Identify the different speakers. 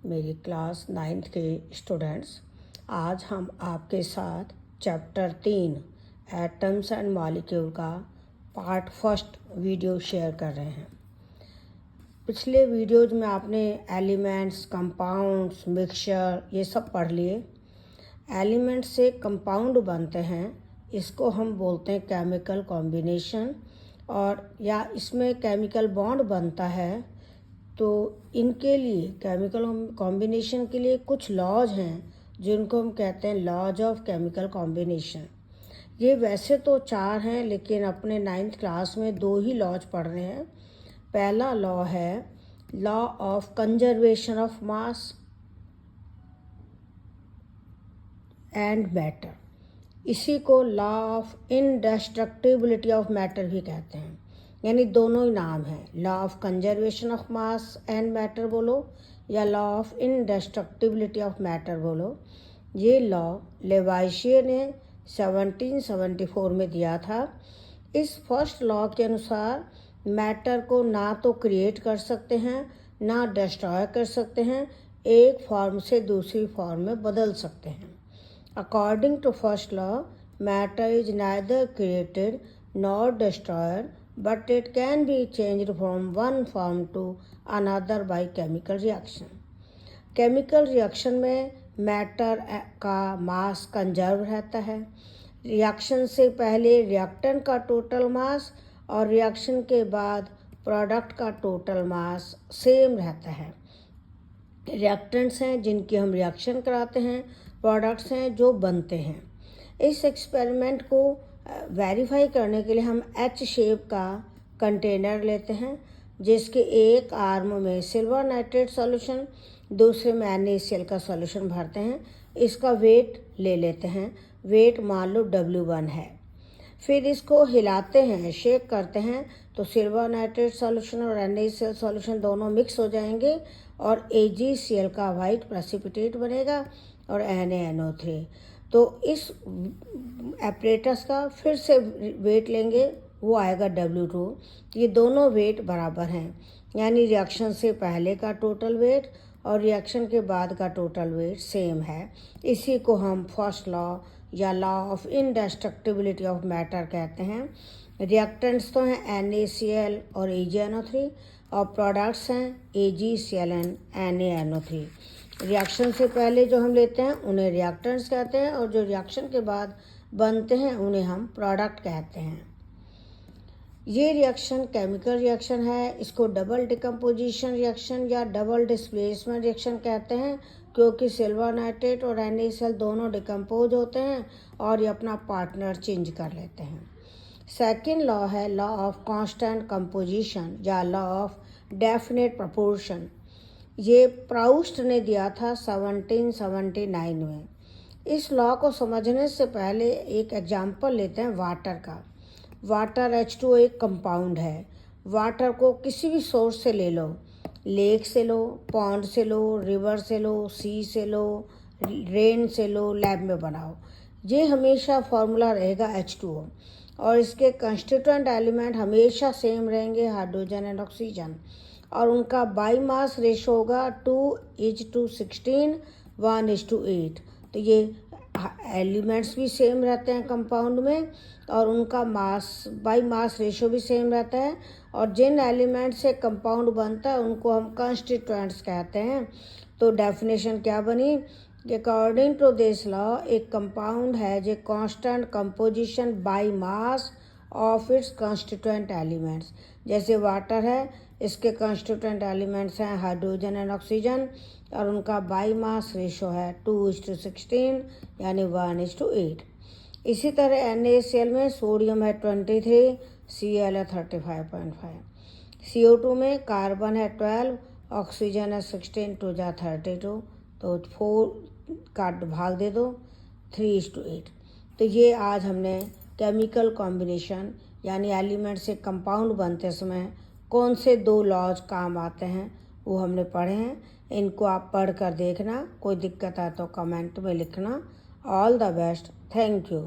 Speaker 1: मेरी class 9th के students. आज हम आपके साथ चैप्टर 3 एटम्स एंड मॉलिक्यूल का पार्ट फर्स्ट वीडियो शेयर कर रहे हैं। पिछले वीडियोज में आपने एलिमेंट्स, कंपाउंड्स, मिक्सचर ये सब पढ़ लिए। एलिमेंट्स से कंपाउंड बनते हैं, इसको हम बोलते हैं केमिकल कॉम्बिनेशन, और या इसमें केमिकल बॉन्ड बनता है। तो इनके लिए केमिकल कॉम्बिनेशन के लिए कुछ लॉज हैं जिनको हम कहते हैं लॉज ऑफ केमिकल कॉम्बिनेशन। ये वैसे तो 4 हैं, लेकिन अपने 9th क्लास में 2 ही लॉज पढ़ रहे हैं। पहला लॉ है law of conservation of mass and matter. इसी को लॉ ऑफ इनडेस्ट्रक्टिबिलिटी ऑफ मैटर भी कहते हैं, यानी दोनों ही नाम है। Law of conservation of mass and matter बोलो या लॉ ऑफ इनडेस्ट्रक्टिबिलिटी ऑफ मैटर बोलो। ये लॉ लेवाइशियर ने 1774 में दिया था। इस फर्स्ट लॉ के अनुसार मैटर को ना तो क्रिएट कर सकते हैं ना डिस्ट्रॉय कर सकते हैं, एक फॉर्म से दूसरी फॉर्म में बदल सकते हैं। According to first law, matter is neither created nor destroyed, but it can be changed from one form to another by chemical reaction. Chemical reaction में मैटर का मास कंजर्व रहता है। रिएक्शन से पहले रिएक्टेंट का टोटल मास और reaction के बाद प्रोडक्ट का टोटल मास सेम रहता है। रिएक्टेंट्स हैं जिनकी हम रिएक्शन कराते हैं, प्रोडक्ट्स हैं जो बनते हैं। इस एक्सपेरिमेंट को वेरीफाई करने के लिए हम एच शेप का कंटेनर लेते हैं, जिसके एक आर्म में सिल्वर नाइट्रेट सॉल्यूशन, दूसरे में NaCl का सॉल्यूशन भरते हैं। इसका वेट ले लेते हैं, वेट मान लो W1 है। फिर इसको हिलाते हैं, शेक करते हैं, तो सिल्वर नाइट्रेट सॉल्यूशन और NaCl सॉल्यूशन दोनों मिक्स हो जाएंगे और AgCl का वाइट प्रेसिपिटेट बनेगा और NaNO3। तो इस एपरेटस का फिर से वेट लेंगे, वो आएगा W2। ये दोनों वेट बराबर हैं, यानी रिएक्शन से पहले का टोटल वेट और रिएक्शन के बाद का टोटल वेट सेम है। इसी को हम फर्स्ट लॉ या लॉ ऑफ इनडेस्ट्रक्टिबिलिटी ऑफ मैटर कहते हैं। रिएक्टेंट्स तो हैं NaCl और AgNO3 और प्रोडक्ट्स हैं AgCl एंड NaNO3। रिएक्शन से पहले जो हम लेते हैं उन्हें रिएक्टेंट्स कहते हैं, और जो रिएक्शन के बाद बनते हैं उन्हें हम प्रोडक्ट कहते हैं। ये रिएक्शन केमिकल रिएक्शन है। इसको डबल डिकम्पोजिशन रिएक्शन या डबल डिस्प्लेसमेंट रिएक्शन कहते हैं, क्योंकि सिल्वर नाइट्रेट और NaCl दोनों डिकम्पोज होते हैं और ये अपना पार्टनर चेंज कर लेते हैं। सेकेंड लॉ है लॉ ऑफ कांस्टेंट कंपोजिशन या लॉ ऑफ डेफिनेट प्रोपोर्शन। ये प्राउस्ट ने दिया था 1779 में। इस लॉ को समझने से पहले एक एग्जाम्पल लेते हैं वाटर का। वाटर H2O एक कंपाउंड है। वाटर को किसी भी सोर्स से ले लो, लेक से लो, पॉन्ड से लो, रिवर से लो, सी से लो, रेन से लो, लैब में बनाओ, ये हमेशा फॉर्मूला रहेगा H2O, और इसके कंस्टिट्यूएंट एलिमेंट हमेशा सेम रहेंगे, हाइड्रोजन एंड ऑक्सीजन, और उनका बाई मास रेशो होगा 2:16, 1:8। तो ये एलिमेंट्स भी सेम रहते हैं कंपाउंड में, और उनका मास बाई मास रेशो भी सेम रहता है। और जिन एलिमेंट से कंपाउंड बनता है उनको हम कंस्टिट्यूएंट्स कहते हैं। तो डेफिनेशन क्या बनी कि अकॉर्डिंग टू दिस लॉ एक कंपाउंड है जो constant composition by mass of its constituent elements. जैसे वाटर है, इसके कंस्टिट्यूएंट एलिमेंट्स हैं हाइड्रोजन एंड ऑक्सीजन, और उनका बाई मास रेशो है 2:16 यानी 1:8। इसी तरह NaCl में सोडियम है 23, Cl है 35.5, CO2 में कार्बन है 12, ऑक्सीजन है 16, 2 जा 32, तो 4 का भाग दे दो 3:8। तो ये आज हमने केमिकल कॉम्बिनेशन यानी एलिमेंट से कंपाउंड बनते समय कौन से 2 लॉज काम आते हैं वो हमने पढ़े हैं। इनको आप पढ़ कर देखना, कोई दिक्कत आए तो कमेंट में लिखना। All the best, thank you.